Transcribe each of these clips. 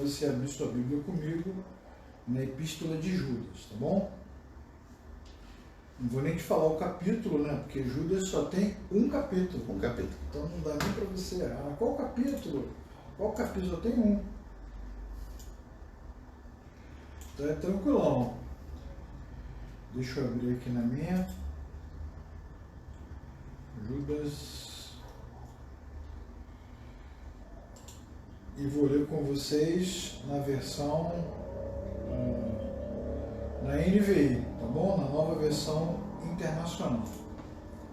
você abrir sua Bíblia comigo na Epístola de Judas, tá bom? Não vou nem te falar o capítulo, né? Porque Judas só tem um capítulo. Um capítulo. Então não dá nem para você errar. Qual capítulo? Qual capítulo? Só tem um. Então é tranquilão. Deixa eu abrir aqui na minha. Judas. E vou ler com vocês na versão na NVI, tá bom? Na nova versão internacional.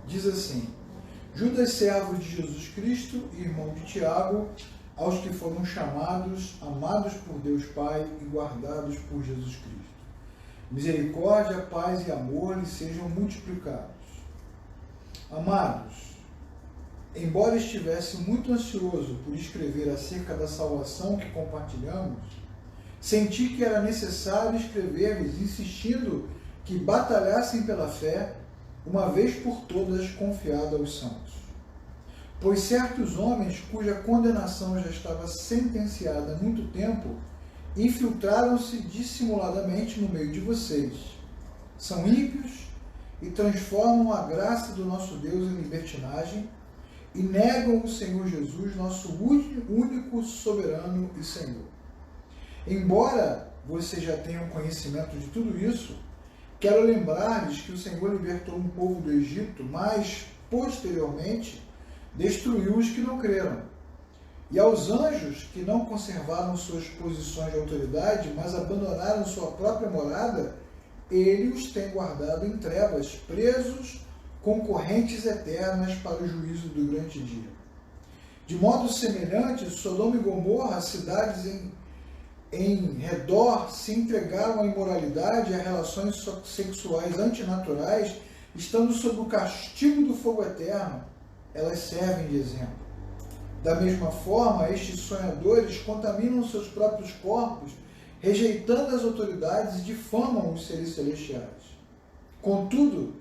Diz assim: Judas, servo de Jesus Cristo e irmão de Tiago, aos que foram chamados, amados por Deus Pai e guardados por Jesus Cristo. Misericórdia, paz e amor lhes sejam multiplicados. Amados, embora estivesse muito ansioso por escrever acerca da salvação que compartilhamos, senti que era necessário escrever-lhes insistindo que batalhassem pela fé, uma vez por todas confiada aos santos. Pois certos homens, cuja condenação já estava sentenciada há muito tempo, infiltraram-se dissimuladamente no meio de vocês. São ímpios e transformam a graça do nosso Deus em libertinagem e negam o Senhor Jesus, nosso único soberano e Senhor. Embora vocês já tenham conhecimento de tudo isso, quero lembrar-lhes que o Senhor libertou um povo do Egito, mas, posteriormente, destruiu os que não creram. E aos anjos que não conservaram suas posições de autoridade, mas abandonaram sua própria morada, ele os tem guardado em trevas, presos, concorrentes eternas para o juízo do grande dia. De modo semelhante, Sodoma e Gomorra, cidades em redor, se entregaram à imoralidade e a relações sexuais antinaturais, estando sob o castigo do fogo eterno. Elas servem de exemplo. Da mesma forma, estes sonhadores contaminam seus próprios corpos, rejeitando as autoridades e difamam os seres celestiais. Contudo,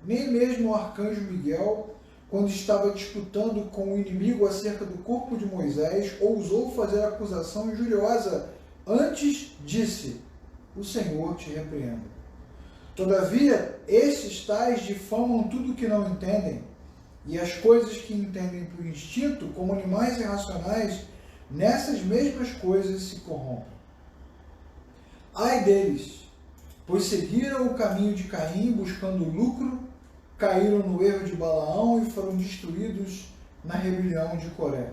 nem mesmo o arcanjo Miguel, quando estava disputando com o inimigo acerca do corpo de Moisés, ousou fazer acusação injuriosa. Antes disse: o Senhor te repreenda. Todavia, estes tais difamam tudo que não entendem, e as coisas que entendem por instinto, como animais irracionais, nessas mesmas coisas se corrompem. Ai deles, pois seguiram o caminho de Caim buscando lucro, caíram no erro de Balaão e foram destruídos na rebelião de Coré.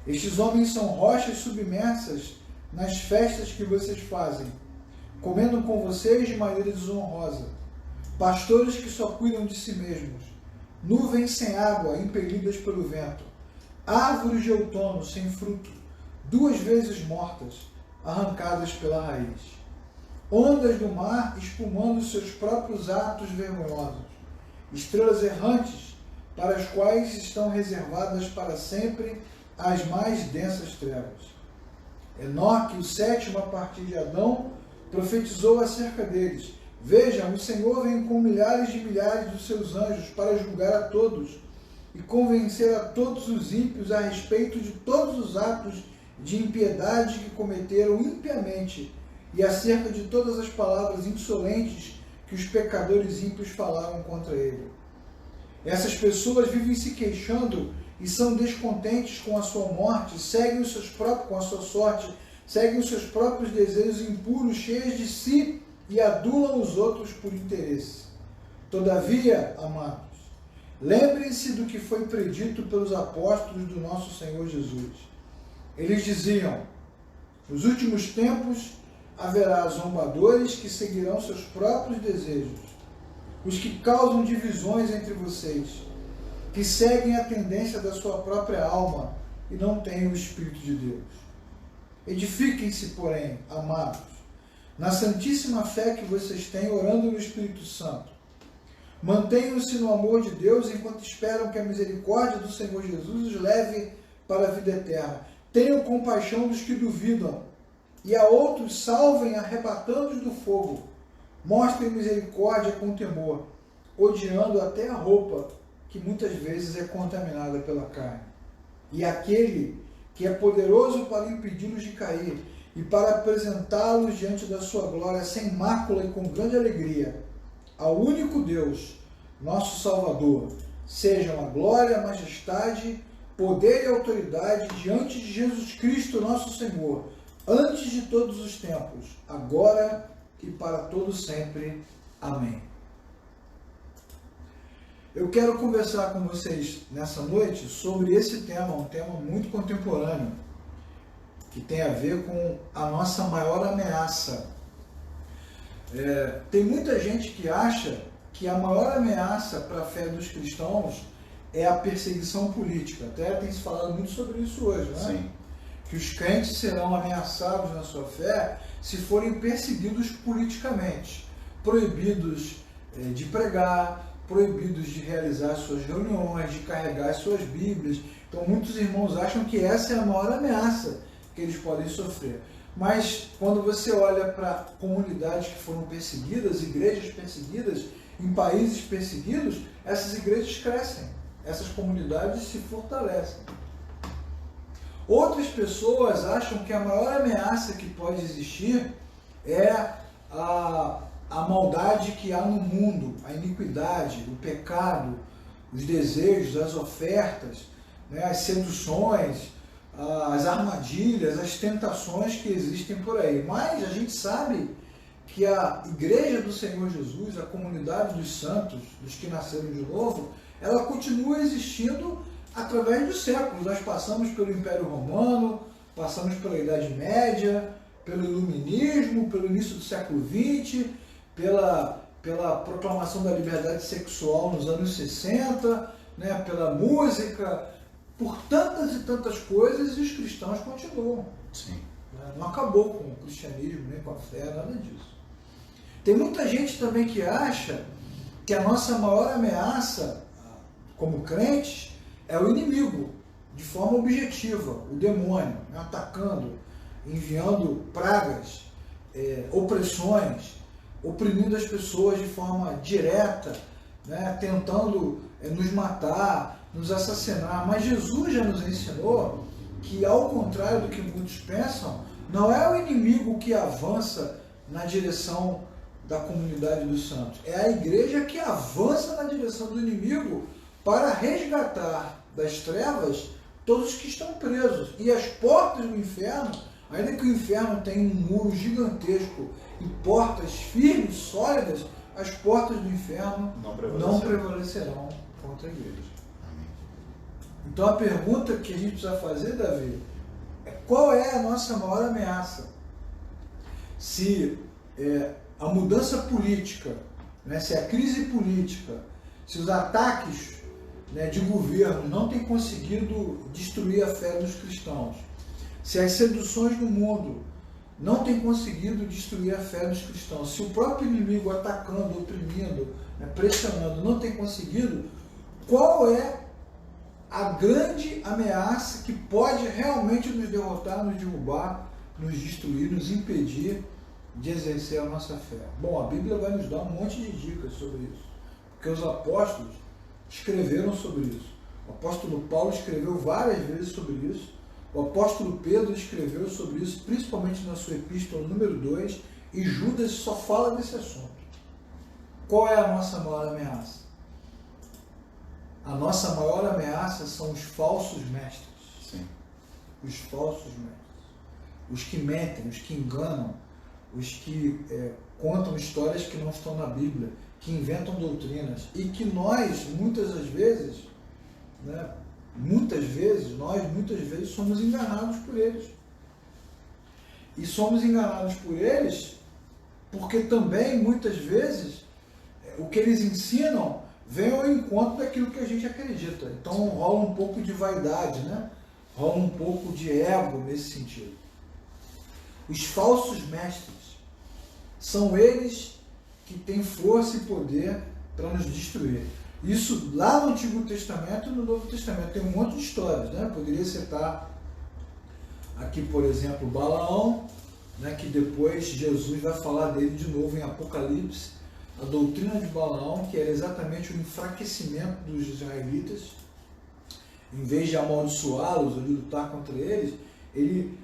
Estes homens são rochas submersas nas festas que vocês fazem, comendo com vocês de maneira desonrosa, pastores que só cuidam de si mesmos, nuvens sem água impelidas pelo vento, árvores de outono sem fruto, 2 vezes mortas, arrancadas pela raiz, ondas do mar espumando seus próprios atos vergonhosos, estrelas errantes para as quais estão reservadas para sempre as mais densas trevas. Enoque, o 7º a partir de Adão, profetizou acerca deles: vejam, o Senhor vem com milhares de milhares dos seus anjos para julgar a todos e convencer a todos os ímpios a respeito de todos os atos de impiedade que cometeram impiamente e acerca de todas as palavras insolentes que os pecadores ímpios falaram contra ele. Essas pessoas vivem se queixando e são descontentes com a sua morte, seguem com a sua sorte, seguem os seus próprios desejos impuros, cheios de si, e adulam os outros por interesse. Todavia, amados, lembrem-se do que foi predito pelos apóstolos do nosso Senhor Jesus. Eles diziam: nos últimos tempos haverá zombadores que seguirão seus próprios desejos, os que causam divisões entre vocês, que seguem a tendência da sua própria alma e não têm o Espírito de Deus. Edifiquem-se, porém, amados, na santíssima fé que vocês têm, orando no Espírito Santo. Mantenham-se no amor de Deus enquanto esperam que a misericórdia do Senhor Jesus os leve para a vida eterna. Tenham compaixão dos que duvidam, e a outros salvem arrebatando-os do fogo. Mostrem misericórdia com temor, odiando até a roupa que muitas vezes é contaminada pela carne. E aquele que é poderoso para impedi-los de cair e para apresentá-los diante da sua glória sem mácula e com grande alegria. Ao único Deus, nosso Salvador, sejam a glória, a majestade, poder e autoridade diante de Jesus Cristo, nosso Senhor, antes de todos os tempos, agora e para todo sempre. Amém. Eu quero conversar com vocês nessa noite sobre esse tema, um tema muito contemporâneo, que tem a ver com a nossa maior ameaça. Tem muita gente que acha que a maior ameaça para a fé dos cristãos é a perseguição política. Até tem se falado muito sobre isso hoje, né? Sim. Que os crentes serão ameaçados na sua fé se forem perseguidos politicamente, proibidos de pregar, proibidos de realizar suas reuniões, de carregar as suas Bíblias. Então muitos irmãos acham que essa é a maior ameaça que eles podem sofrer. Mas quando você olha para comunidades que foram perseguidas, igrejas perseguidas, em países perseguidos, essas igrejas crescem, essas comunidades se fortalecem. Outras pessoas acham que a maior ameaça que pode existir é a maldade que há no mundo, a iniquidade, o pecado, os desejos, as ofertas, né, as seduções, as armadilhas, as tentações que existem por aí. Mas a gente sabe que a Igreja do Senhor Jesus, a comunidade dos santos, dos que nasceram de novo, ela continua existindo através dos séculos. Nós passamos pelo Império Romano, passamos pela Idade Média, pelo Iluminismo, pelo início do século XX, pela proclamação da liberdade sexual nos anos 60, né, pela música, por tantas e tantas coisas, e os cristãos continuam. Sim. Não acabou com o cristianismo, nem com a fé, nada disso. Tem muita gente também que acha que a nossa maior ameaça, como crentes, é o inimigo, de forma objetiva, o demônio, né, atacando, enviando pragas, opressões, oprimindo as pessoas de forma direta, né, tentando nos matar, nos assassinar. Mas Jesus já nos ensinou que, ao contrário do que muitos pensam, não é o inimigo que avança na direção da comunidade dos santos, é a igreja que avança na direção do inimigo para resgatar das trevas todos que estão presos. E as portas do inferno, ainda que o inferno tenha um muro gigantesco e portas firmes, sólidas, as portas do inferno não prevalecerão contra a igreja. Então a pergunta que a gente precisa fazer, Davi, é qual é a nossa maior ameaça? Se a mudança política, né, se a crise política, se os ataques, né, de governo não têm conseguido destruir a fé dos cristãos, se as seduções do mundo não têm conseguido destruir a fé dos cristãos, se o próprio inimigo atacando, oprimindo, né, pressionando, não tem conseguido, qual é a grande ameaça que pode realmente nos derrotar, nos derrubar, nos destruir, nos impedir de exercer a nossa fé? Bom, a Bíblia vai nos dar um monte de dicas sobre isso, porque os apóstolos escreveram sobre isso. O apóstolo Paulo escreveu várias vezes sobre isso, o apóstolo Pedro escreveu sobre isso, principalmente na sua epístola número 2, e Judas só fala desse assunto. Qual é a nossa maior ameaça? A nossa maior ameaça são os falsos mestres. Sim. Os falsos mestres. Os que mentem, os que enganam, os que contam histórias que não estão na Bíblia, que inventam doutrinas, e que nós, muitas vezes, somos enganados por eles. E somos enganados por eles porque também, muitas vezes, o que eles ensinam vem ao encontro daquilo que a gente acredita. Então rola um pouco de vaidade, né? Rola um pouco de ego nesse sentido. Os falsos mestres são eles que têm força e poder para nos destruir. Isso lá no Antigo Testamento e no Novo Testamento tem um monte de histórias, né? Poderia citar aqui, por exemplo, Balaão, né, que depois Jesus vai falar dele de novo em Apocalipse. A doutrina de Balaão, que era exatamente o enfraquecimento dos israelitas, em vez de amaldiçoá-los ou de lutar contra eles, ele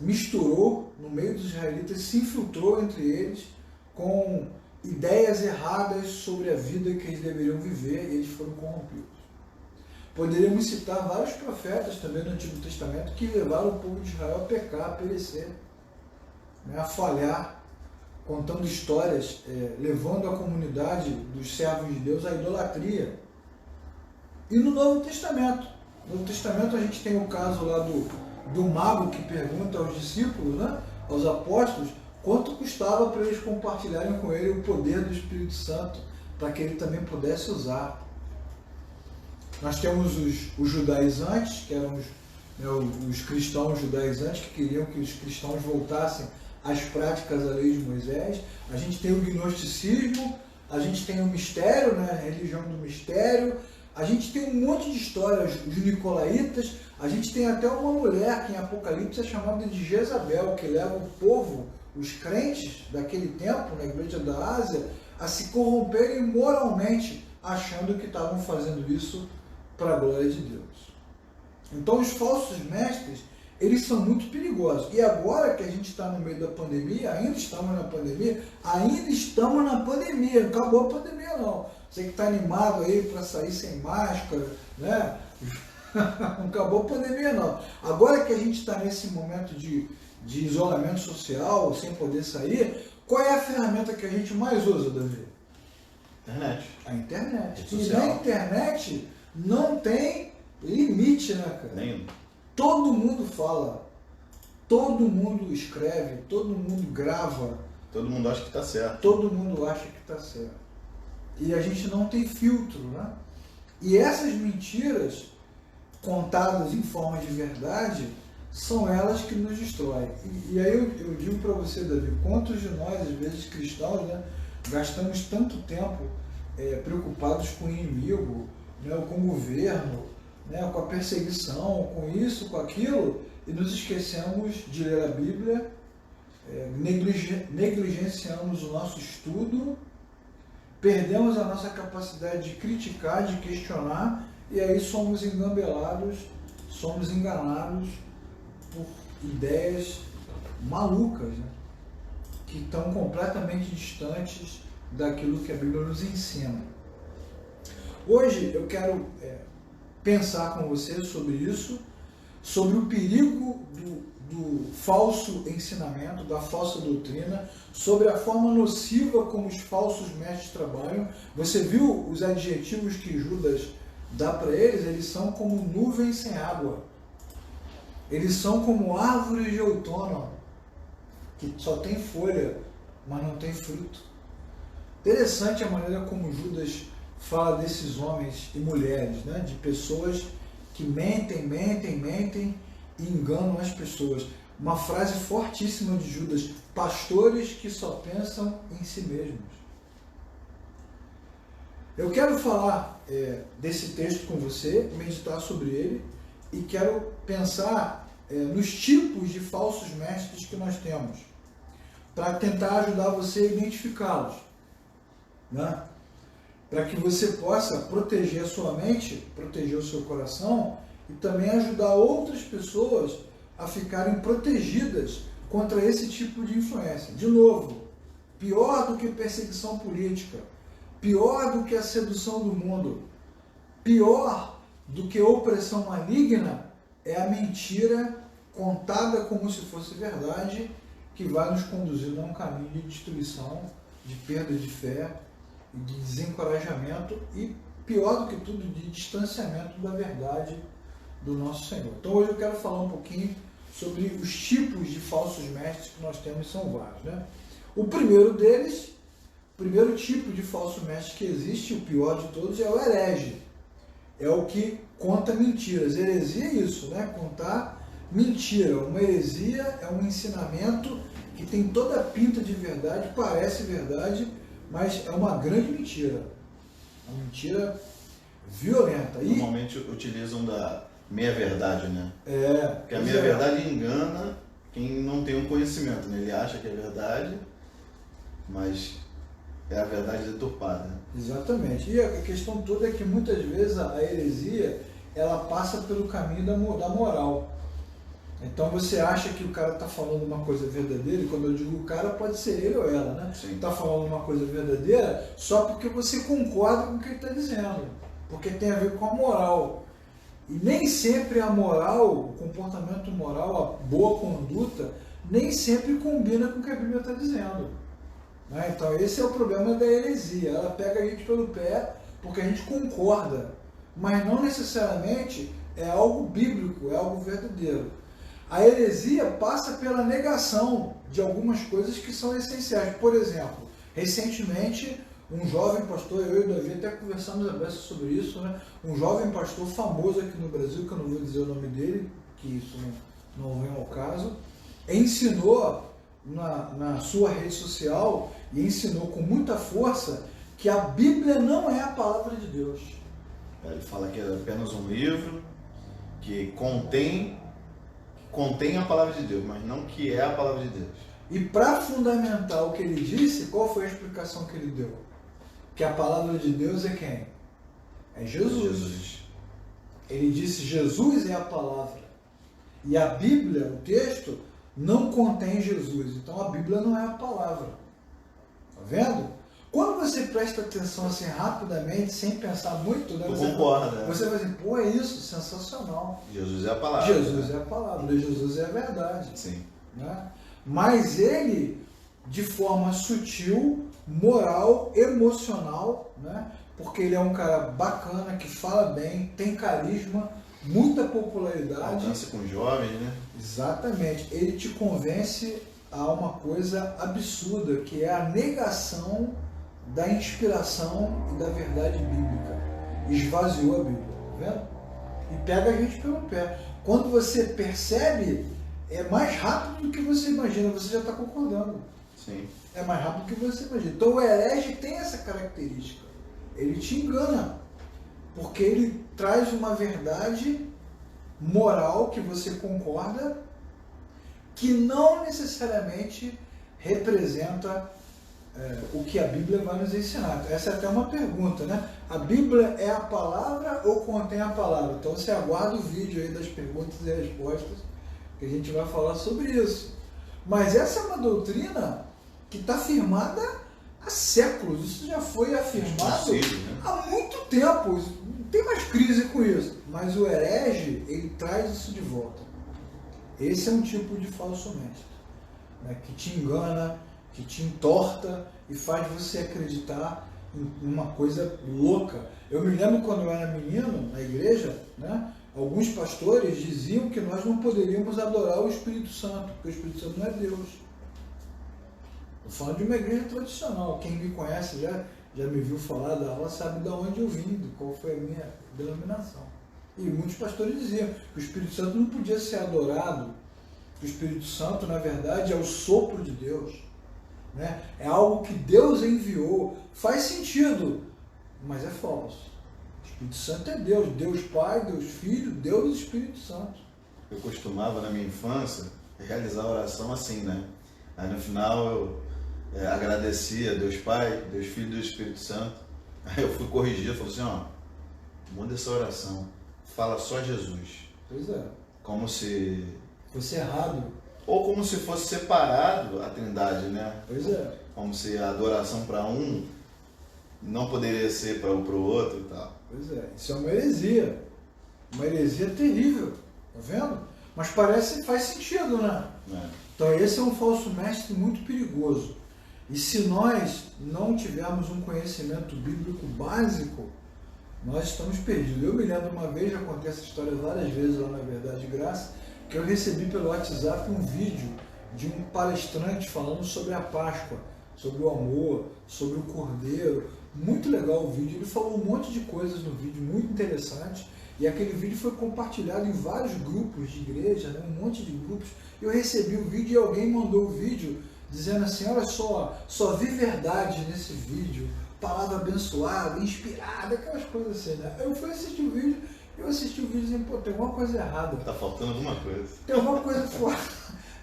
misturou no meio dos israelitas, se infiltrou entre eles com ideias erradas sobre a vida que eles deveriam viver, e eles foram corrompidos. Poderíamos citar vários profetas também no Antigo Testamento que levaram o povo de Israel a pecar, a perecer, né, a falhar, contando histórias, levando a comunidade dos servos de Deus à idolatria. E no Novo Testamento? No Novo Testamento a gente tem o caso lá do mago que pergunta aos discípulos, né, aos apóstolos, quanto custava para eles compartilharem com ele o poder do Espírito Santo, para que ele também pudesse usar. Nós temos os judaizantes, que eram os cristãos judaizantes, que queriam que os cristãos voltassem às práticas da lei de Moisés. A gente tem o gnosticismo, a gente tem o mistério, né, a religião do mistério, a gente tem um monte de histórias, os nicolaítas, a gente tem até uma mulher que em Apocalipse é chamada de Jezabel, que leva o povo, os crentes daquele tempo, na igreja da Ásia, a se corromperem moralmente, achando que estavam fazendo isso para a glória de Deus. Então os falsos mestres, eles são muito perigosos. E agora que a gente está no meio da pandemia, ainda estamos na pandemia, não acabou a pandemia não. Você que está animado aí para sair sem máscara, né? Não acabou a pandemia não. Agora que a gente está nesse momento de isolamento social, sem poder sair, qual é a ferramenta que a gente mais usa, Davi? Internet. A internet. E na internet não tem limite, né, cara? Nenhum. Todo mundo fala, todo mundo escreve, todo mundo grava. Todo mundo acha que está certo. Todo mundo acha que está certo. E a gente não tem filtro, né? E essas mentiras, contadas em forma de verdade, são elas que nos destroem. E aí eu digo para você, Davi, quantos de nós, às vezes cristãos, né, gastamos tanto tempo preocupados com o inimigo, né, com o governo, né, com a perseguição, com isso, com aquilo, e nos esquecemos de ler a Bíblia, negligenciamos o nosso estudo, perdemos a nossa capacidade de criticar, de questionar, e aí somos engambelados, somos enganados por ideias malucas, né, que estão completamente distantes daquilo que a Bíblia nos ensina. Hoje eu quero pensar com você sobre isso, sobre o perigo do falso ensinamento, da falsa doutrina, sobre a forma nociva como os falsos mestres trabalham. Você viu os adjetivos que Judas dá para eles? Eles são como nuvens sem água. Eles são como árvores de outono, que só tem folha, mas não tem fruto. Interessante a maneira como Judas fala desses homens e mulheres, né? De pessoas que mentem e enganam as pessoas. Uma frase fortíssima de Judas: pastores que só pensam em si mesmos. Eu quero falar desse texto com você, meditar sobre ele, e quero pensar nos tipos de falsos mestres que nós temos, para tentar ajudar você a identificá-los, né? Para que você possa proteger a sua mente, proteger o seu coração e também ajudar outras pessoas a ficarem protegidas contra esse tipo de influência. De novo, pior do que perseguição política, pior do que a sedução do mundo, pior do que opressão maligna é a mentira contada como se fosse verdade, que vai nos conduzir a um caminho de destruição, de perda de fé, de desencorajamento e, pior do que tudo, de distanciamento da verdade do nosso Senhor. Então hoje eu quero falar um pouquinho sobre os tipos de falsos mestres que nós temos, são vários, né? O primeiro deles, o primeiro tipo de falso mestre que existe, o pior de todos, é o herege. É o que conta mentiras. Heresia é isso, né? Contar mentira. Uma heresia é um ensinamento que tem toda a pinta de verdade, parece verdade, mas é uma grande mentira. Uma mentira violenta. Normalmente utilizam da meia-verdade, né? Porque a pois meia-verdade engana quem não tem um conhecimento, né? Ele acha que é verdade, mas é a verdade deturpada. Exatamente. E a questão toda é que muitas vezes a heresia ela passa pelo caminho da moral. Então você acha que o cara está falando uma coisa verdadeira, e quando eu digo o cara, pode ser ele ou ela, né? Está falando uma coisa verdadeira só porque você concorda com o que ele está dizendo, porque tem a ver com a moral. E nem sempre a moral, o comportamento moral, a boa conduta, nem sempre combina com o que a Bíblia está dizendo. Né? Então esse é o problema da heresia. Ela pega a gente pelo pé porque a gente concorda, mas não necessariamente é algo bíblico, é algo verdadeiro. A heresia passa pela negação de algumas coisas que são essenciais. Por exemplo, recentemente, um jovem pastor, eu e o Davi até conversamos a beça sobre isso, né? Um jovem pastor famoso aqui no Brasil, que eu não vou dizer o nome dele, que isso não vem ao caso, ensinou na sua rede social, e ensinou com muita força, que a Bíblia não é a palavra de Deus. Ele fala que é apenas um livro que contém a palavra de Deus, mas não que é a palavra de Deus. E para fundamentar o que ele disse, qual foi a explicação que ele deu? Que a palavra de Deus é quem? É Jesus. Ele disse, Jesus é a palavra. E a Bíblia, o texto, não contém Jesus. Então a Bíblia não é a palavra. Tá vendo? Quando você presta atenção assim rapidamente, sem pensar muito, né, você vai dizer, pô, é isso, sensacional. Jesus é a palavra. Jesus é a palavra, Jesus é a verdade. Sim. Né? Mas ele, de forma sutil, moral, emocional, né? Porque ele é um cara bacana, que fala bem, tem carisma, muita popularidade. Alcança com jovens, né? Exatamente. Ele te convence a uma coisa absurda, que é a negação da inspiração e da verdade bíblica. Esvaziou a Bíblia, tá vendo? E pega a gente pelo pé. Quando você percebe, é mais rápido do que você imagina, você já está concordando. Sim. É mais rápido do que você imagina. Então o herege tem essa característica. Ele te engana, porque ele traz uma verdade moral que você concorda, que não necessariamente representa o que a Bíblia vai nos ensinar. Essa é até uma pergunta, né? A Bíblia é a palavra ou contém a palavra? Então você aguarda o vídeo aí das perguntas e respostas, que a gente vai falar sobre isso. Mas essa é uma doutrina que está firmada há séculos. Isso já foi afirmado há muito tempo. Não tem mais crise com isso. Mas o herege, ele traz isso de volta. Esse é um tipo de falso mestre, né? Que te engana, que te entorta e faz você acreditar em uma coisa louca. Eu me lembro quando eu era menino, na igreja, né? Alguns pastores diziam que nós não poderíamos adorar o Espírito Santo, porque o Espírito Santo não é Deus. Estou falando de uma igreja tradicional. Quem me conhece já me viu falar da aula, sabe de onde eu vim, qual foi a minha denominação. E muitos pastores diziam que o Espírito Santo não podia ser adorado, que o Espírito Santo, na verdade, é o sopro de Deus. Né? É algo que Deus enviou. Faz sentido, mas é falso. O Espírito Santo é Deus. Deus Pai, Deus Filho, Deus e Espírito Santo. Eu costumava, na minha infância, realizar a oração assim, né? Aí no final eu agradecia a Deus Pai, Deus Filho e Deus Espírito Santo. Aí eu fui corrigir, falei assim, ó, muda essa oração, fala só Jesus. Pois é. Como se fosse errado. Ou como se fosse separado a Trindade, né? Pois é. Como se a adoração para um não poderia ser para o outro e tal. Pois é, isso é uma heresia. Uma heresia terrível, tá vendo? Mas parece que faz sentido, né? É. Então esse é um falso mestre muito perigoso. E se nós não tivermos um conhecimento bíblico básico, nós estamos perdidos. Eu me lembro uma vez, já contei essa história várias vezes lá na Verdade e Graça, que eu recebi pelo WhatsApp um vídeo de um palestrante falando sobre a Páscoa, sobre o amor, sobre o Cordeiro. Muito legal o vídeo, ele falou um monte de coisas no vídeo, muito interessante, e aquele vídeo foi compartilhado em vários grupos de igreja, né? Um monte de grupos. Eu recebi o vídeo e alguém mandou o vídeo dizendo assim, olha só vi verdade nesse vídeo, palavra abençoada, inspirada, aquelas coisas assim, né? Eu fui assistir o vídeo, e dizendo, pô, tem alguma coisa errada. Tá faltando alguma coisa. Tem alguma coisa fora.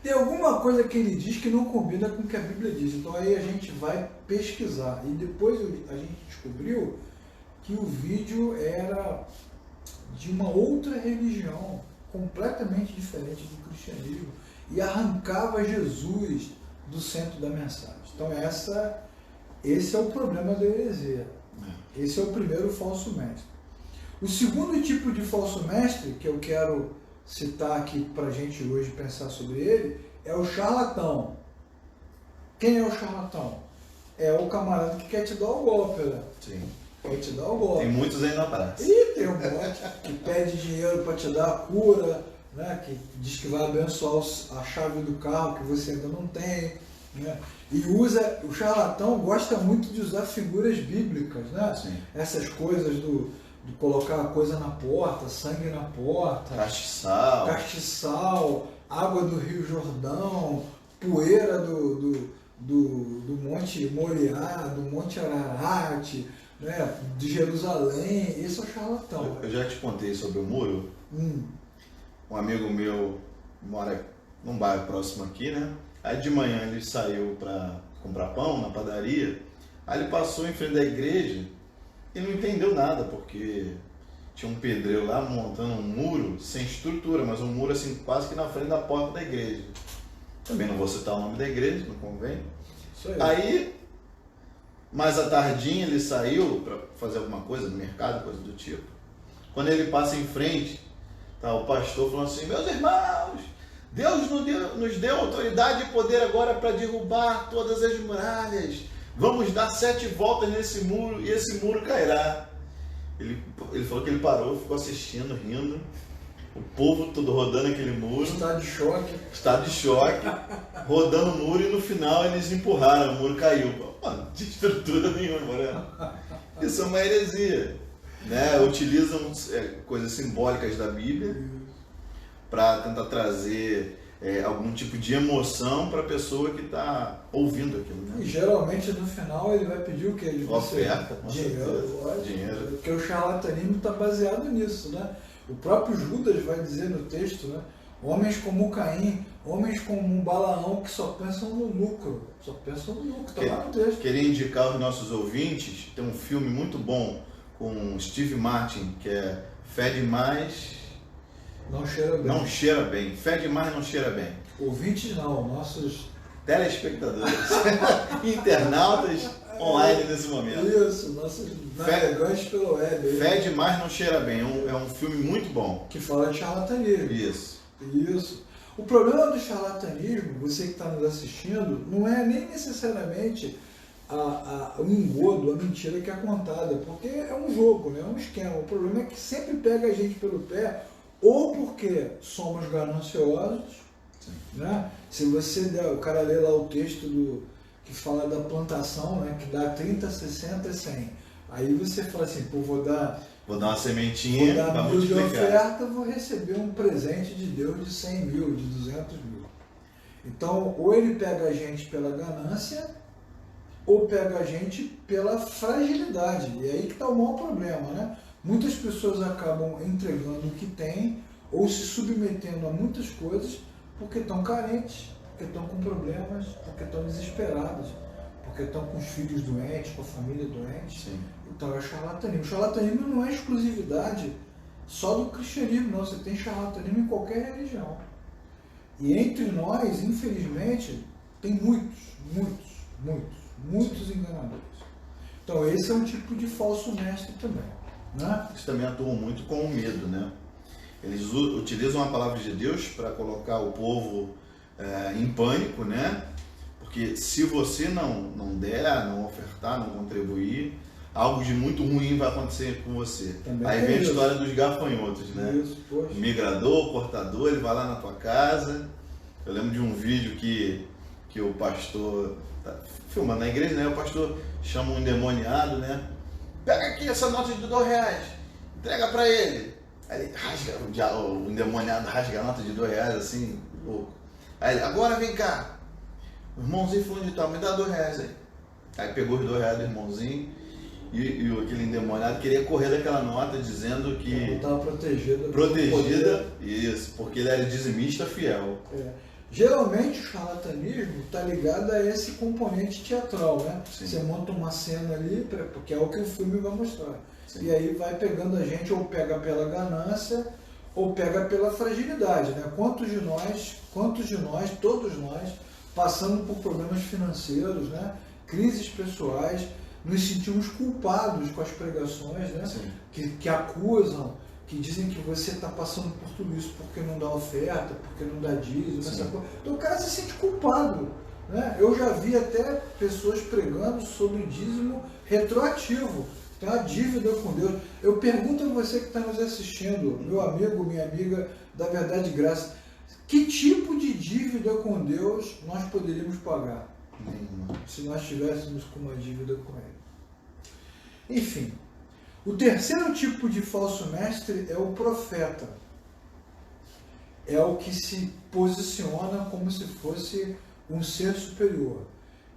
Tem alguma coisa que ele diz que não combina com o que a Bíblia diz. Então aí a gente vai pesquisar. E depois a gente descobriu que o vídeo era de uma outra religião, completamente diferente do cristianismo, e arrancava Jesus do centro da mensagem. Então esse é o problema da heresia. Esse é o primeiro falso mestre. O segundo tipo de falso mestre, que eu quero citar aqui para a gente hoje pensar sobre ele, é o charlatão. Quem é o charlatão? É o camarada que quer te dar o golpe, né? Sim. Quer te dar o golpe. Tem muitos aí na praça. E tem um monte que pede dinheiro para te dar a cura, né? Que diz que vai abençoar a chave do carro que você ainda não tem, né? E o charlatão gosta muito de usar figuras bíblicas, né? Sim. Essas coisas de colocar a coisa na porta, sangue na porta, castiçal, água do Rio Jordão, poeira do Monte Moriá, do Monte Ararat, né? De Jerusalém. Esse é o charlatão. Eu já te contei sobre o muro. Um amigo meu mora num bairro próximo aqui, né? Aí de manhã ele saiu para comprar pão na padaria, aí ele passou em frente da igreja e não entendeu nada, porque tinha um pedreiro lá montando um muro sem estrutura, mas um muro assim quase que na frente da porta da igreja. Também não vou citar o nome da igreja, não convém. Isso aí. Aí, mais à tardinha, ele saiu para fazer alguma coisa no mercado, coisa do tipo. Quando ele passa em frente, tá o pastor falando assim: meus irmãos, Deus nos deu autoridade e poder agora para derrubar todas as muralhas. Vamos dar 7 voltas nesse muro e esse muro cairá. Ele falou que ele parou, ficou assistindo, rindo. O povo todo rodando aquele muro. Estado de choque. Estado de choque. Rodando o muro e no final eles empurraram, o muro caiu. Mano, de estrutura nenhuma, né? Isso é uma heresia. Né? Utilizam coisas simbólicas da Bíblia para tentar trazer algum tipo de emoção para a pessoa que está ouvindo aquilo. Né? E geralmente no final ele vai pedir o quê? De você? Oferta, dinheiro. Porque o charlatanismo está baseado nisso, né? O próprio Judas vai dizer no texto, né? Homens como Caim, homens como Balaão, que só pensam no lucro. Só pensam no lucro, está lá no texto. Queria indicar aos nossos ouvintes, tem um filme muito bom com Steve Martin, que é Fé Demais... Não cheira bem. Não cheira bem. Fé demais não cheira bem. Ouvintes não, nossos... Telespectadores. Internautas online nesse momento. Isso, nossos navegantes pelo web. Fé demais não cheira bem. É um filme muito bom. Que fala de charlatanismo. Isso. O problema do charlatanismo, você que está nos assistindo, não é nem necessariamente o engodo, a mentira que é contada, porque é um jogo, né? É um esquema. O problema é que sempre pega a gente pelo pé, ou porque somos gananciosos, né? Se você der, o cara lê lá o texto que fala da plantação, né? Que dá 30, 60, 100. Aí você fala assim, pô, vou dar uma sementinha para multiplicar. De oferta, vou receber um presente de Deus de 100 mil, de 200 mil. Então, ou ele pega a gente pela ganância, ou pega a gente pela fragilidade. E aí que está o maior problema, né? Muitas pessoas acabam entregando o que têm ou se submetendo a muitas coisas porque estão carentes, porque estão com problemas, porque estão desesperadas, porque estão com os filhos doentes, com a família doente. Sim. Então é charlatanismo. O charlatanismo não é exclusividade só do cristianismo, não. Você tem charlatanismo em qualquer religião. E entre nós, infelizmente, tem muitos enganadores. Então esse é um tipo de falso mestre também. Né? Eles também atuam muito com o medo, né? Eles utilizam a palavra de Deus para colocar o povo em pânico, né? Porque se você não der, não ofertar, não contribuir, algo de muito ruim vai acontecer com você. Também aí vem a história dos gafanhotos, né? Isso, poxa. O migrador, o cortador, ele vai lá na tua casa. Eu lembro de um vídeo que o pastor tá filmando na igreja, né? O pastor chama um endemoniado, né? Pega aqui essa nota de R$2, entrega para ele. Aí ele rasga, o endemoniado rasga a nota de R$2 assim, louco. Aí ele, agora vem cá, o irmãozinho falando de tal, me dá R$2 aí. Aí pegou os R$2 do irmãozinho e aquele endemoniado queria correr daquela nota dizendo que... Estava protegida. Isso, porque ele era dizimista fiel. Geralmente o charlatanismo está ligado a esse componente teatral, né? Sim. Você monta uma cena ali, porque é o que o filme vai mostrar. Sim. E aí vai pegando a gente, ou pega pela ganância, ou pega pela fragilidade, né? Quantos de nós, todos nós, passando por problemas financeiros, né? Crises pessoais, nos sentimos culpados com as pregações, né? Que acusam, que dizem que você está passando por tudo isso porque não dá oferta, porque não dá dízimo, essa coisa. Então o cara se sente culpado, né? Eu já vi até pessoas pregando sobre dízimo retroativo, tem uma dívida com Deus. Eu pergunto a você que está nos assistindo, meu amigo, minha amiga da Verdade e Graça, que tipo de dívida com Deus nós poderíamos pagar? Nenhuma. Se nós estivéssemos com uma dívida com Ele. Enfim, o terceiro tipo de falso mestre é o profeta. É o que se posiciona como se fosse um ser superior,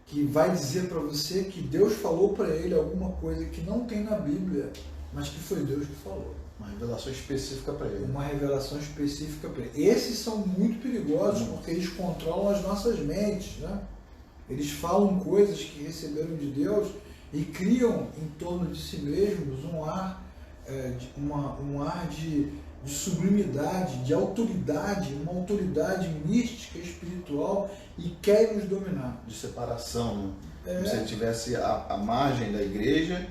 que vai dizer para você que Deus falou para ele alguma coisa que não tem na Bíblia, mas que foi Deus que falou. Uma revelação específica para ele. Uma revelação específica para ele. Esses são muito perigosos porque eles controlam as nossas mentes, né? Eles falam coisas que receberam de Deus e criam em torno de si mesmos um ar, de sublimidade, de autoridade, uma autoridade mística, espiritual, e querem nos dominar. De separação, né? Como se ele tivesse à margem da igreja,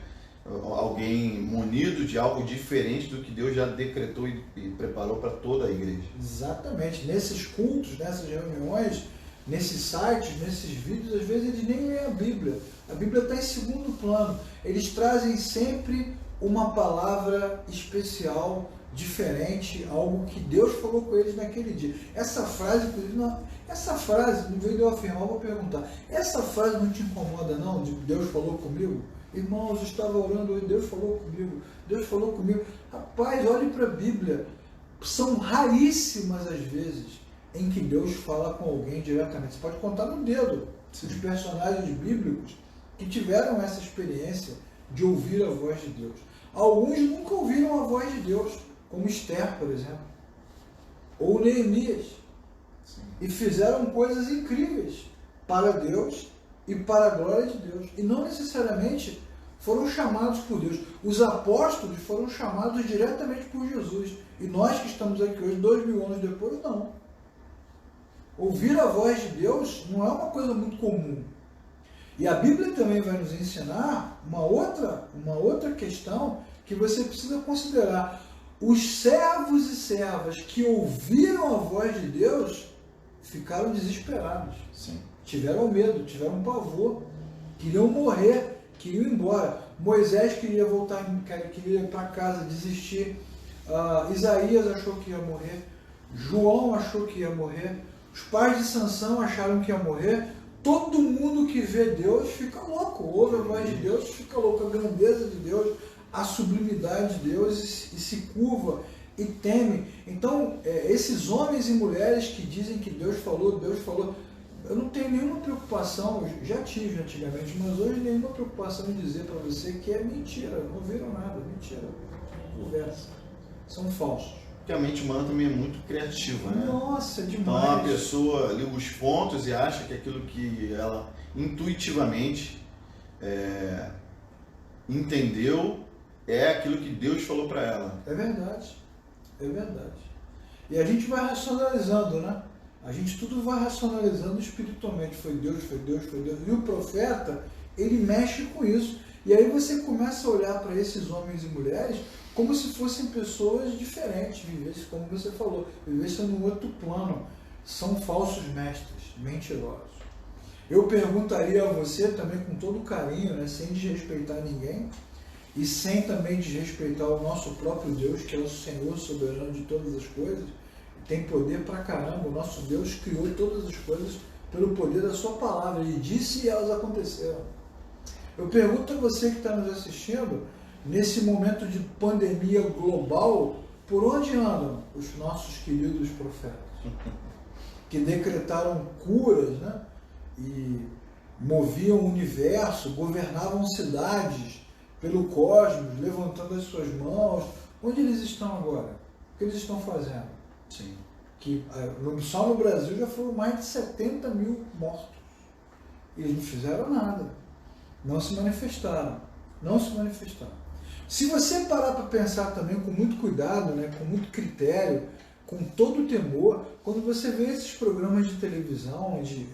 alguém munido de algo diferente do que Deus já decretou e preparou para toda a igreja. Exatamente. Nesses cultos, nessas reuniões, nesses sites, nesses vídeos, às vezes eles nem leem a Bíblia. A Bíblia está em segundo plano. Eles trazem sempre uma palavra especial, diferente, algo que Deus falou com eles naquele dia. Essa frase, não veio de eu afirmar, eu vou perguntar. Essa frase não te incomoda não? De Deus falou comigo? Irmãos, eu estava orando hoje, Deus falou comigo. Deus falou comigo. Rapaz, olhe para a Bíblia. São raríssimas as vezes em que Deus fala com alguém diretamente. Você pode contar no dedo os personagens bíblicos que tiveram essa experiência de ouvir a voz de Deus. Alguns nunca ouviram a voz de Deus, como Esther, por exemplo, ou Neemias, e fizeram coisas incríveis para Deus e para a glória de Deus, e não necessariamente foram chamados por Deus. Os apóstolos foram chamados diretamente por Jesus, e nós que estamos aqui hoje, 2000 anos depois, não. Ouvir a voz de Deus não é uma coisa muito comum. E a Bíblia também vai nos ensinar uma outra questão que você precisa considerar. Os servos e servas que ouviram a voz de Deus ficaram desesperados. Sim. Tiveram medo, tiveram pavor, queriam morrer, queriam ir embora. Moisés queria voltar, queria ir para casa, desistir. Isaías achou que ia morrer. João achou que ia morrer. Os pais de Sansão acharam que ia morrer. Todo mundo que vê Deus fica louco, ouve a voz de Deus, fica louco, a grandeza de Deus, a sublimidade de Deus, e se curva e teme. Então, esses homens e mulheres que dizem que Deus falou, eu não tenho nenhuma preocupação, já tive antigamente, mas hoje nenhuma preocupação em dizer para você que é mentira, não viram nada, mentira, conversa, são falsos. Porque a mente humana também é muito criativa, né? Nossa, demais. Então a pessoa liga os pontos e acha que aquilo que ela intuitivamente entendeu é aquilo que Deus falou para ela. É verdade, é verdade. E a gente vai racionalizando, né? A gente tudo vai racionalizando espiritualmente. Foi Deus, foi Deus, foi Deus. E o profeta, ele mexe com isso. E aí você começa a olhar para esses homens e mulheres como se fossem pessoas diferentes, vivessem, como você falou, vivessem num outro plano. São falsos mestres, mentirosos. Eu perguntaria a você também com todo carinho, né, sem desrespeitar ninguém, e sem também desrespeitar o nosso próprio Deus, que é o Senhor soberano de todas as coisas, tem poder pra caramba. O nosso Deus criou todas as coisas pelo poder da sua palavra. Ele disse e elas aconteceram. Eu pergunto a você que está nos assistindo, nesse momento de pandemia global, por onde andam os nossos queridos profetas? Que decretaram curas, né? E moviam o universo, governavam cidades pelo cosmos, levantando as suas mãos. Onde eles estão agora? O que eles estão fazendo? Sim. que só no Brasil já foram mais de 70 mil mortos. E eles não fizeram nada. Não se manifestaram. Não se manifestaram. Se você parar para pensar também com muito cuidado, né, com muito critério, com todo o temor, quando você vê esses programas de televisão onde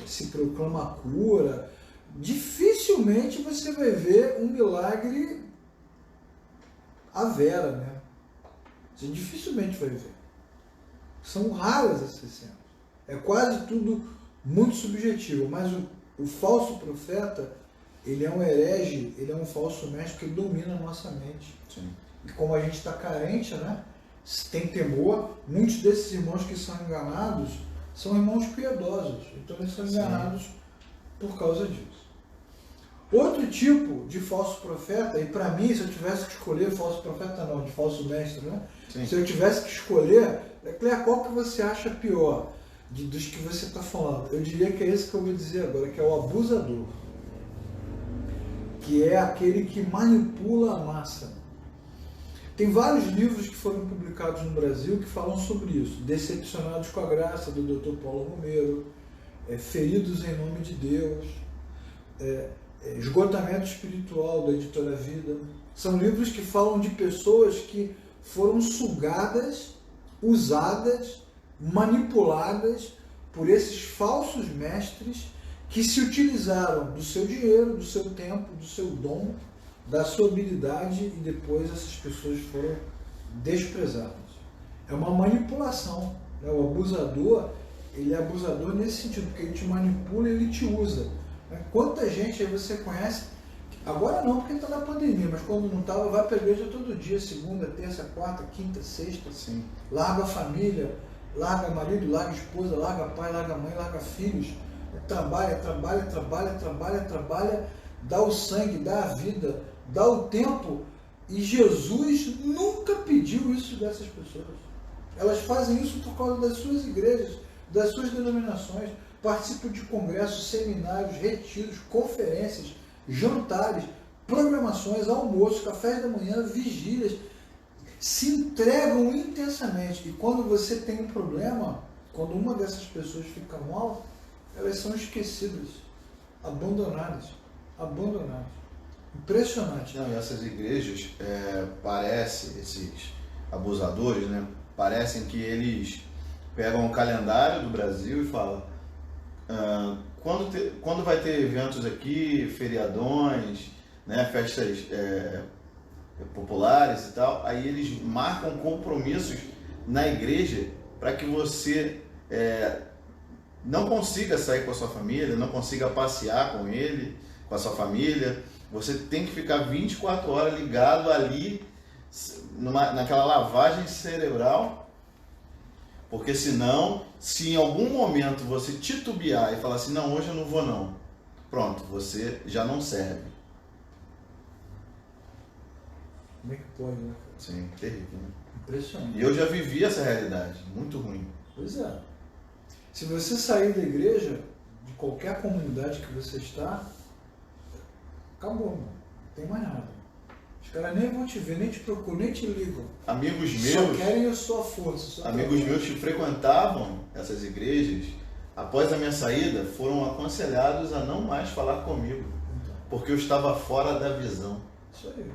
se proclama a cura, dificilmente você vai ver um milagre à vera, né? Você dificilmente vai ver. São raras essas cenas. É quase tudo muito subjetivo, mas o falso profeta, ele é um herege, ele é um falso mestre que domina a nossa mente. Sim. E como a gente está carente, né? Tem temor, muitos desses irmãos que são enganados são irmãos piedosos, então eles são enganados por causa disso. Outro tipo de falso profeta, e para mim, se eu tivesse que escolher falso profeta não, de falso mestre, né? Sim. Se eu tivesse que escolher, Cleia, qual que você acha pior dos que você está falando? Eu diria que é esse que eu vou dizer agora, que é o abusador, que é aquele que manipula a massa. Tem vários livros que foram publicados no Brasil que falam sobre isso. Decepcionados com a Graça, do Dr. Paulo Romero, Feridos em Nome de Deus, Esgotamento Espiritual, da Editora Vida. São livros que falam de pessoas que foram sugadas, usadas, manipuladas por esses falsos mestres que se utilizaram do seu dinheiro, do seu tempo, do seu dom, da sua habilidade, e depois essas pessoas foram desprezadas. É uma manipulação, né? O abusador, ele é abusador nesse sentido, porque ele te manipula e ele te usa. Quanta gente aí você conhece, agora não, porque está na pandemia, mas quando não estava, vai para a igreja todo dia, segunda, terça, quarta, quinta, sexta, Sim. Larga a família, larga marido, larga esposa, larga pai, larga mãe, larga filhos, trabalha, dá o sangue, dá a vida, dá o tempo, e Jesus nunca pediu isso dessas pessoas. Elas fazem isso por causa das suas igrejas, das suas denominações, participam de congressos, seminários, retiros, conferências, jantares, programações, almoços, cafés da manhã, vigílias, se entregam intensamente. E quando você tem um problema, quando uma dessas pessoas fica mal, elas são esquecidas, abandonadas. Impressionante. Não, e essas igrejas, esses abusadores, né? Parecem que eles pegam o calendário do Brasil e falam quando vai ter eventos aqui, feriadões, né? Festas populares e tal, aí eles marcam compromissos na igreja para que você não consiga sair com a sua família, não consiga passear com ele, com a sua família. Você tem que ficar 24 horas ligado ali, naquela lavagem cerebral, porque senão, se em algum momento você titubear e falar assim, não, hoje eu não vou não, pronto, você já não serve. Como é que pode, né? Sim, terrível, né? Impressionante. E eu já vivi essa realidade, muito ruim. Pois é. Se você sair da igreja, de qualquer comunidade que você está, acabou, mano. Não tem mais nada. Os caras nem vão te ver, nem te procuram, nem te ligam. Amigos Só meus, querem a sua força. amigos meus que frequentavam essas igrejas, após a minha saída, foram aconselhados a não mais falar comigo, porque eu estava fora da visão. Isso aí.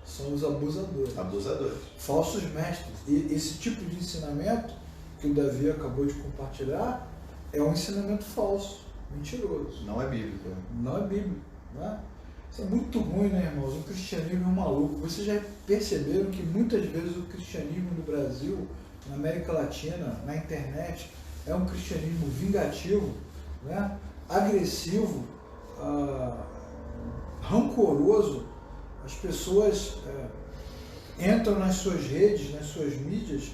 São os abusadores. Abusadores. Falsos mestres. E esse tipo de ensinamento que o Davi acabou de compartilhar é um ensinamento falso, mentiroso. Não é bíblico. Não é bíblico. Né? Isso é muito ruim, né, irmãos? O cristianismo é um maluco. Vocês já perceberam que muitas vezes o cristianismo no Brasil, na América Latina, na internet, é um cristianismo vingativo, né? Agressivo, rancoroso. As pessoas entram nas suas redes, nas suas mídias,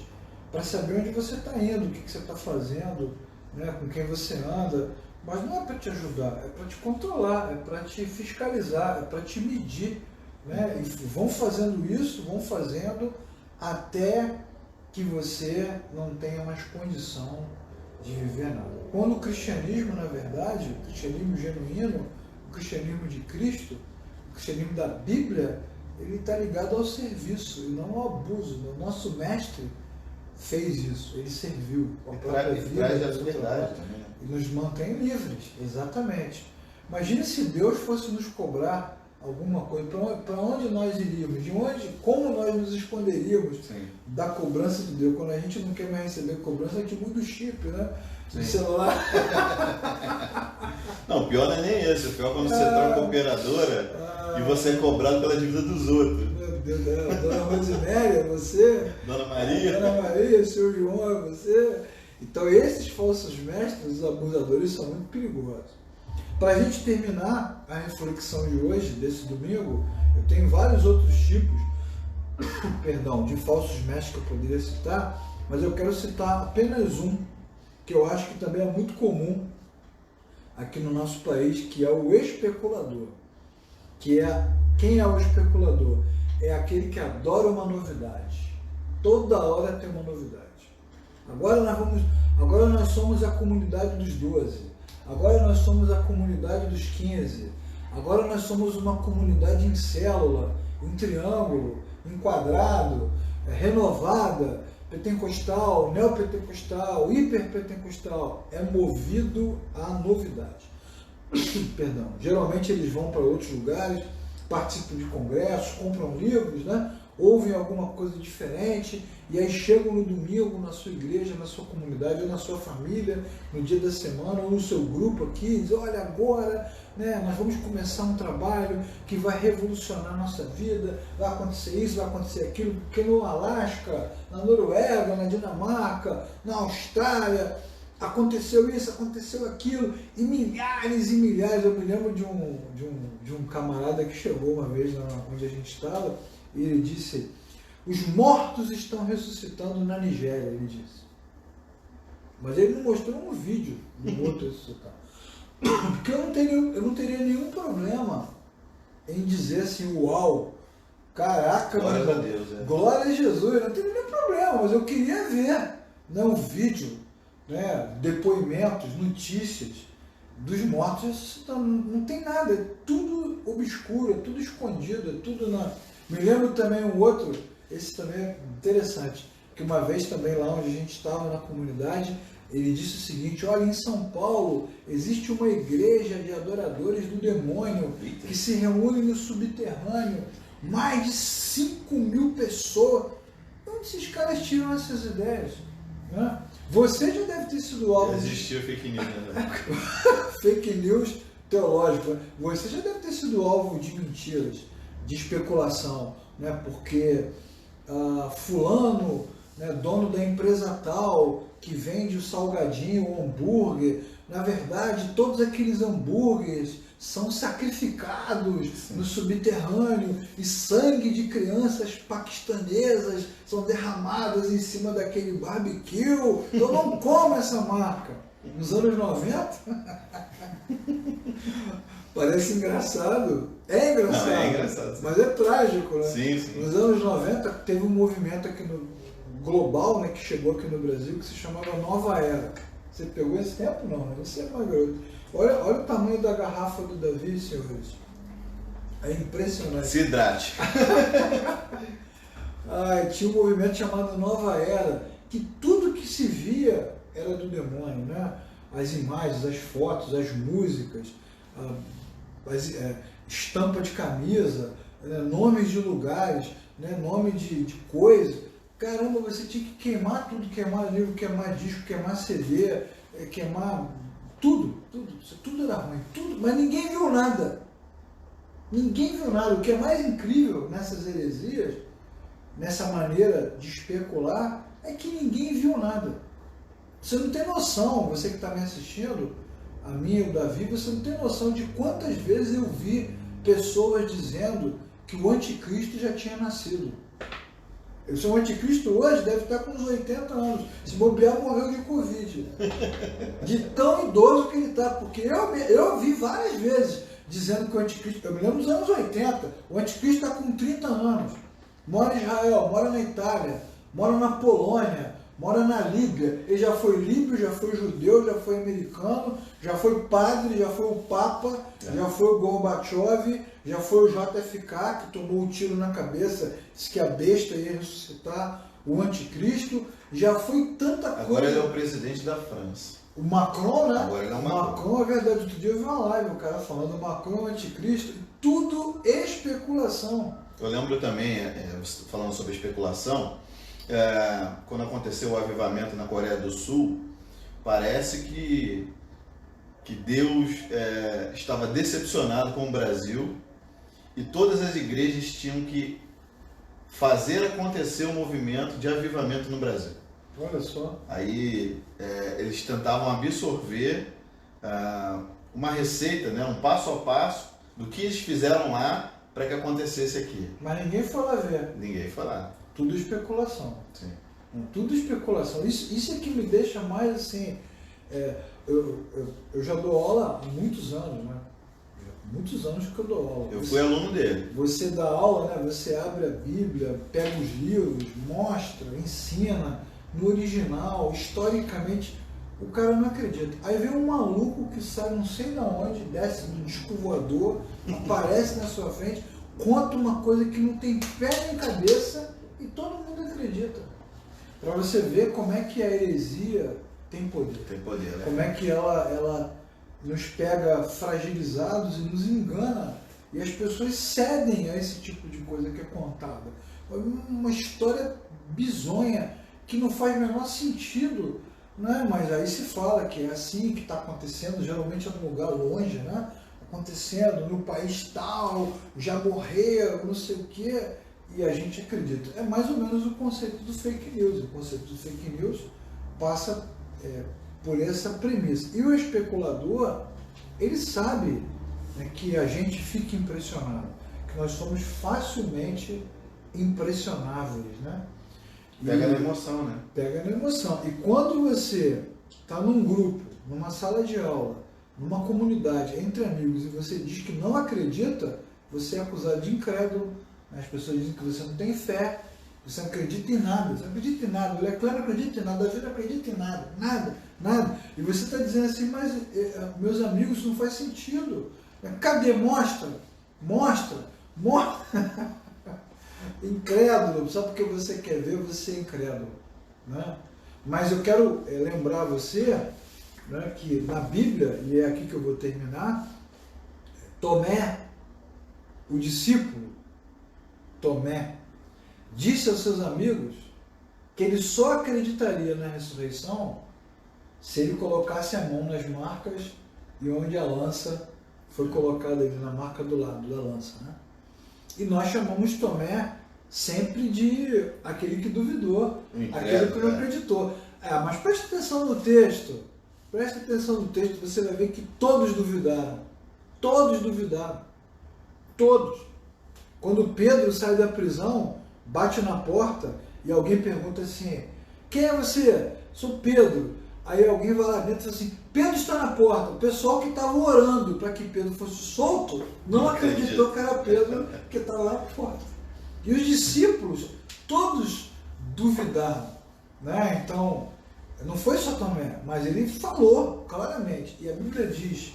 para saber onde você está indo, o que você está fazendo, né, com quem você anda. Mas não é para te ajudar, é para te controlar, é para te fiscalizar, é para te medir. Né? E vão fazendo isso, vão fazendo até que você não tenha mais condição de viver nada. Quando o cristianismo, na verdade, o cristianismo genuíno, o cristianismo de Cristo, o cristianismo da Bíblia, ele está ligado ao serviço e não ao abuso. O nosso mestre fez isso, ele serviu com a própria E vida. traz a liberdade também, né? E nos mantém livres, exatamente. Imagine se Deus fosse nos cobrar alguma coisa, para onde nós iríamos, como nós nos esconderíamos da cobrança de Deus. Quando a gente não quer mais receber cobrança, a gente muda o chip, né? No celular. Não, o pior não é nem esse, o pior é quando você troca a operadora e você é cobrado pela dívida dos outros. Meu Deus, Dona Rosiméria, é você? Dona Maria. Dona Maria, Senhor João, é você? Então esses falsos mestres, os abusadores, são muito perigosos. Para a gente terminar a reflexão de hoje, desse domingo, eu tenho vários outros tipos de falsos mestres que eu poderia citar, mas eu quero citar apenas um, que eu acho que também é muito comum aqui no nosso país, que é o especulador. Quem é o especulador? É aquele que adora uma novidade. Toda hora tem uma novidade. Agora nós somos a comunidade dos 12. Agora nós somos a comunidade dos 15. Agora nós somos uma comunidade em célula, em triângulo, em quadrado, renovada, pentecostal, neopentecostal, hiperpentecostal. É movido à novidade. Perdão. Geralmente eles vão para outros lugares, participam de congressos, compram livros, né? Ouvem alguma coisa diferente e aí chegam no domingo na sua igreja, na sua comunidade ou na sua família, no dia da semana ou no seu grupo aqui, e dizem, olha, agora, né, nós vamos começar um trabalho que vai revolucionar a nossa vida, vai acontecer isso, vai acontecer aquilo, porque no Alasca, na Noruega, na Dinamarca, na Austrália, aconteceu isso, aconteceu aquilo, e milhares, eu me lembro de um camarada que chegou uma vez onde a gente estava, e ele disse, os mortos estão ressuscitando na Nigéria, ele disse. Mas ele não mostrou um vídeo do morto ressuscitar. Porque eu não teria nenhum problema em dizer assim, uau, caraca, glória a Deus, glória a Jesus, eu não teria nenhum problema, mas eu queria ver, né, um vídeo, né, depoimentos, notícias dos mortos ressuscitando. Não tem nada, é tudo obscuro, é tudo escondido, é tudo na... Me lembro também um outro, esse também é interessante, que uma vez também lá onde a gente estava na comunidade, ele disse o seguinte, olha, em São Paulo existe uma igreja de adoradores do demônio que se reúne no subterrâneo, mais de 5.000 pessoas. Onde esses caras tiram essas ideias? Né? Você já deve ter sido alvo... Existia fake news, né? Fake news teológico. Você já deve ter sido alvo de mentiras, de especulação, né? Porque fulano, né, dono da empresa tal, que vende o salgadinho, o hambúrguer, na verdade todos aqueles hambúrgueres são sacrificados no subterrâneo e sangue de crianças paquistanesas são derramadas em cima daquele barbecue. Eu não como essa marca. Nos anos 90? Parece engraçado. É engraçado. Não, é engraçado. Mas é trágico, né? Sim, sim. Nos anos 90 teve um movimento aqui no global, né, que chegou aqui no Brasil, que se chamava Nova Era. Você pegou esse tempo? Não, né? Você é mais garoto. Olha o tamanho da garrafa do Davi, senhores. É impressionante. Se hidrate. Tinha um movimento chamado Nova Era, que tudo que se via era do demônio, né? As imagens, as fotos, as músicas, estampa de camisa, né? Nomes de lugares, né? Nome de coisa. Caramba, você tinha que queimar tudo, queimar livro, queimar disco, queimar CD, queimar tudo era ruim, tudo, mas ninguém viu nada. Ninguém viu nada. O que é mais incrível nessas heresias, nessa maneira de especular, é que ninguém viu nada. Você não tem noção, você que está me assistindo, a mim e o Davi, você não tem noção de quantas vezes eu vi pessoas dizendo que o anticristo já tinha nascido. O anticristo hoje deve estar com uns 80 anos. Se bobear, morreu de Covid. De tão idoso que ele está. Porque eu vi várias vezes dizendo que o anticristo... Eu me lembro dos anos 80. O anticristo está com 30 anos. Mora em Israel, mora na Itália, mora na Polônia, mora na Líbia. Ele já foi líbio, já foi judeu, já foi americano, já foi padre, já foi o Papa, já foi o Gorbachev, já foi o JFK, que tomou um tiro na cabeça, disse que a besta ia ressuscitar o anticristo, já foi tanta coisa. Agora ele é o presidente da França. O Macron, né? Agora ele é o Macron, é verdade. Outro dia eu vi uma live, o cara falando o Macron é o anticristo, tudo especulação. Eu lembro também, falando sobre especulação, quando aconteceu o avivamento na Coreia do Sul, parece que Deus estava decepcionado com o Brasil e todas as igrejas tinham que fazer acontecer um movimento de avivamento no Brasil. Olha só. Aí eles tentavam absorver uma receita, né, um passo a passo do que eles fizeram lá para que acontecesse aqui. Mas ninguém foi lá ver. Ninguém foi lá. Tudo especulação. Sim. Tudo especulação. Isso é que me deixa mais assim. Eu já dou aula há muitos anos, né? Muitos anos que eu dou aula. Eu fui aluno dele. Você dá aula, né? Você abre a Bíblia, pega os livros, mostra, ensina no original, historicamente. O cara não acredita. Aí vem um maluco que sai não sei de onde, desce do disco voador, aparece na sua frente, conta uma coisa que não tem pé nem cabeça e todo mundo acredita. Para você ver como é que a heresia tem poder. Tem poder, né? Como é que ela nos pega fragilizados e nos engana. E as pessoas cedem a esse tipo de coisa que é contada. Uma história bizonha que não faz o menor sentido. Né? Mas aí se fala que é assim que está acontecendo, geralmente é num lugar longe, né? Acontecendo no país tal, já morreu, não sei o quê, e a gente acredita. É mais ou menos o conceito do fake news. O conceito do fake news passa por essa premissa. E o especulador, ele sabe, né, que a gente fica impressionado, que nós somos facilmente impressionáveis, né? Pega na emoção, né? Pega na emoção. E quando você está num grupo, numa sala de aula, numa comunidade, entre amigos, e você diz que não acredita, você é acusado de incrédulo. As pessoas dizem que você não tem fé, você não acredita em nada, você não acredita em nada, o Leclerc não acredita em nada, a Davi não acredita em nada, nada. E você está dizendo assim, mas meus amigos, isso não faz sentido. Cadê? Mostra. Incrédulo, só porque você quer ver, você é incrédulo. Né? Mas eu quero lembrar você, né, que na Bíblia, e é aqui que eu vou terminar, Tomé, o discípulo, Tomé, disse aos seus amigos que ele só acreditaria na ressurreição se ele colocasse a mão nas marcas e onde a lança foi colocada ali, na marca do lado da lança. Né? E nós chamamos Tomé sempre de aquele que duvidou, aquele que não acreditou. Mas preste atenção no texto, você vai ver que todos duvidaram. Todos. Quando Pedro sai da prisão, bate na porta e alguém pergunta assim, quem é você? Sou Pedro. Aí alguém vai lá dentro e diz assim, Pedro está na porta. O pessoal que estava orando para que Pedro fosse solto, não acreditou que era Pedro que estava lá na porta. E os discípulos, todos duvidaram. Né? Então, não foi só Tomé, mas ele falou claramente. E a Bíblia diz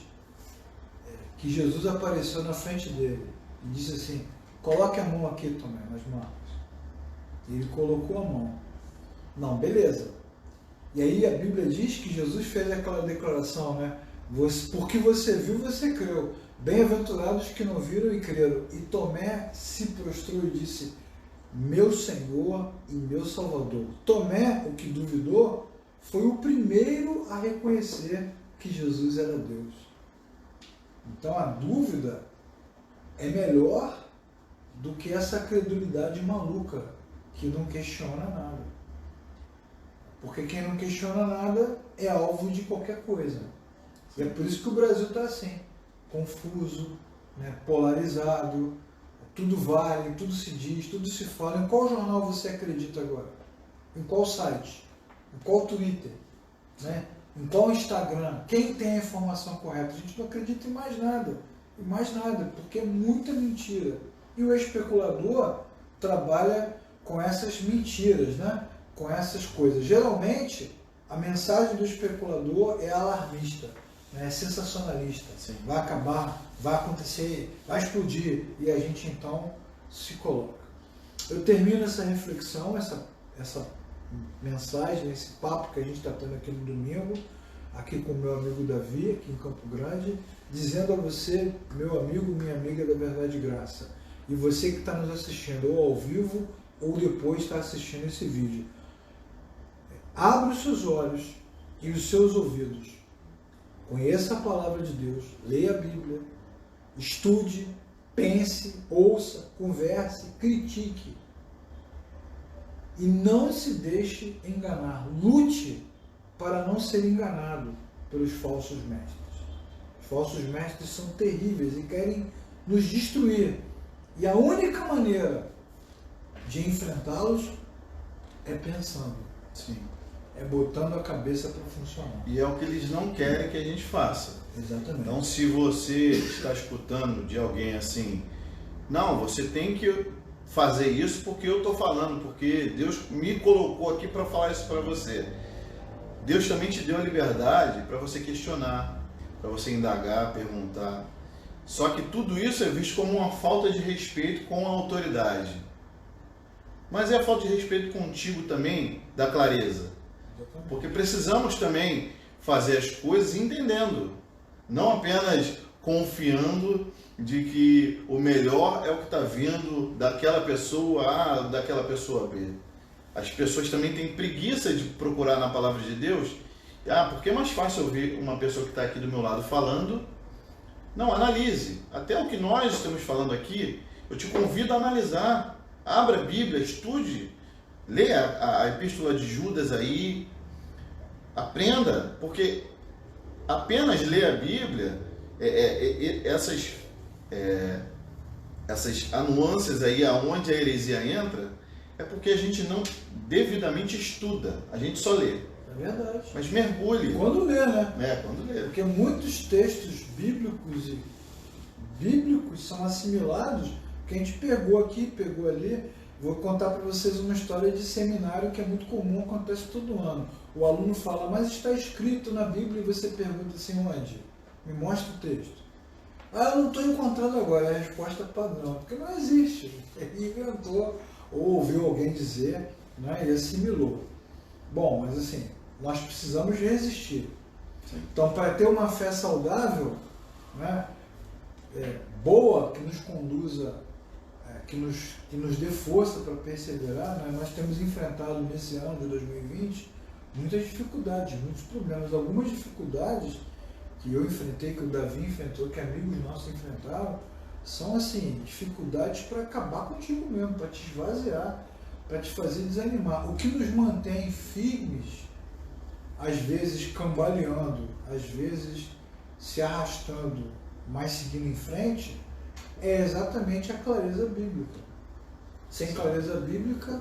que Jesus apareceu na frente dele e disse assim, coloque a mão aqui, Tomé, nas marcas. E ele colocou a mão. Não, beleza. E aí a Bíblia diz que Jesus fez aquela declaração, né? Porque você viu, você creu. Bem-aventurados que não viram e creram. E Tomé se prostrou e disse, meu Senhor e meu Salvador. Tomé, o que duvidou, foi o primeiro a reconhecer que Jesus era Deus. Então a dúvida é melhor do que essa credulidade maluca, que não questiona nada. Porque quem não questiona nada é alvo de qualquer coisa. E é por isso que o Brasil está assim, confuso, né, polarizado, tudo vale, tudo se diz, tudo se fala. Em qual jornal você acredita agora? Em qual site? Em qual Twitter? Né? Em qual Instagram? Quem tem a informação correta? A gente não acredita em mais nada, porque é muita mentira. E o especulador trabalha com essas mentiras, né? Com essas coisas. Geralmente, a mensagem do especulador é alarmista, né? É sensacionalista. Sim. Vai acabar, vai acontecer, vai explodir, e a gente então se coloca. Eu termino essa reflexão, essa mensagem, esse papo que a gente está tendo aqui no domingo, aqui com o meu amigo Davi, aqui em Campo Grande, dizendo a você, meu amigo, minha amiga da Verdade e Graça, e você que está nos assistindo ou ao vivo ou depois está assistindo esse vídeo, abra os seus olhos e os seus ouvidos, conheça a palavra de Deus, leia a Bíblia, estude, pense, ouça, converse, critique e não se deixe enganar, lute para não ser enganado pelos falsos mestres. Os falsos mestres são terríveis e querem nos destruir. E a única maneira de enfrentá-los é pensando. Sim. É botando a cabeça para funcionar. E é o que eles não querem que a gente faça. Exatamente. Então, se você está escutando de alguém assim, não, você tem que fazer isso porque eu estou falando, porque Deus me colocou aqui para falar isso para você. Deus também te deu a liberdade para você questionar, para você indagar, perguntar. Só que tudo isso é visto como uma falta de respeito com a autoridade. Mas é a falta de respeito contigo também, da clareza. Porque precisamos também fazer as coisas entendendo, não apenas confiando de que o melhor é o que está vindo daquela pessoa A ou daquela pessoa B. As pessoas também têm preguiça de procurar na palavra de Deus. Porque é mais fácil ouvir uma pessoa que está aqui do meu lado falando. Não, analise. Até o que nós estamos falando aqui, eu te convido a analisar. Abra a Bíblia, estude. Leia a Epístola de Judas aí. Aprenda, porque apenas ler a Bíblia, essas nuances aí, aonde a heresia entra, é porque a gente não devidamente estuda, a gente só lê. É verdade. Mas mergulhe. Quando lê, né? Quando lê. Porque muitos textos bíblicos são assimilados, que a gente pegou aqui, pegou ali. Vou contar para vocês uma história de seminário que é muito comum, acontece todo ano. O aluno fala, mas está escrito na Bíblia, e você pergunta assim, onde? Me mostra o texto. Eu não estou encontrando agora, é a resposta padrão, porque não existe. Ele inventou, ou ouviu alguém dizer, né, e assimilou. Bom, mas assim, nós precisamos resistir. Sim. Então, para ter uma fé saudável, né, boa, que nos conduza, que nos dê força para perseverar, né, nós temos enfrentado nesse ano de 2020 muitas dificuldades, muitos problemas. Algumas dificuldades que eu enfrentei, que o Davi enfrentou, que amigos nossos enfrentaram, são assim, dificuldades para acabar contigo mesmo, para te esvaziar, para te fazer desanimar. O que nos mantém firmes, às vezes cambaleando, às vezes se arrastando, mas seguindo em frente, é exatamente a clareza bíblica. Sem clareza bíblica,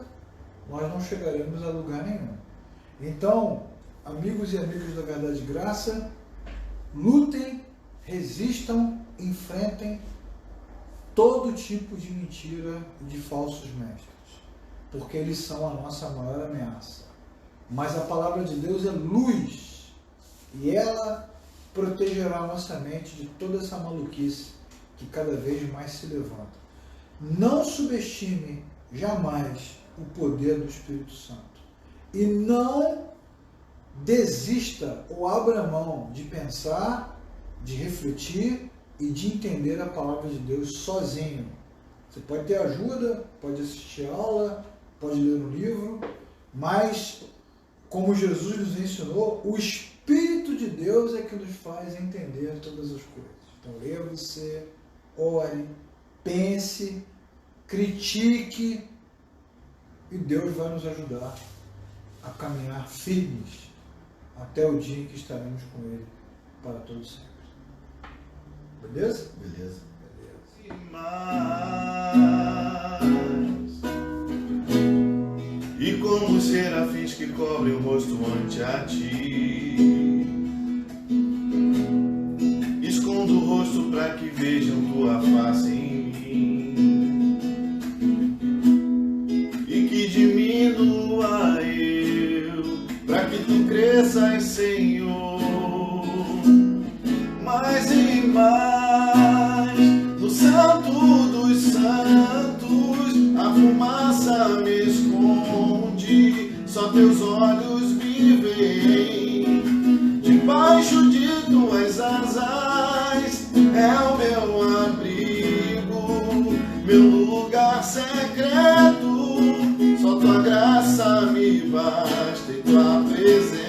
nós não chegaremos a lugar nenhum. Então, amigos e amigas da Verdade e Graça, lutem, resistam, enfrentem todo tipo de mentira e de falsos mestres, porque eles são a nossa maior ameaça. Mas a palavra de Deus é luz, e ela protegerá a nossa mente de toda essa maluquice que cada vez mais se levanta. Não subestime jamais o poder do Espírito Santo. E não desista ou abra mão de pensar, de refletir e de entender a palavra de Deus sozinho. Você pode ter ajuda, pode assistir aula, pode ler um livro, mas, como Jesus nos ensinou, o Espírito de Deus é que nos faz entender todas as coisas. Então, leia você, ore, pense, critique, e Deus vai nos ajudar a caminhar firmes até o dia em que estaremos com Ele para todos sempre. Beleza? Beleza. E como os serafins que cobrem o rosto ante a ti, escondo o rosto para que vejam tua face em mim, e que diminua eu, para que tu cresças, Senhor, mais e mais. No santo dos santos a fumaça me esconde, só teus olhos me veem. Debaixo de tuas asas é o meu abrigo, meu lugar secreto. Só tua graça me basta e tua presença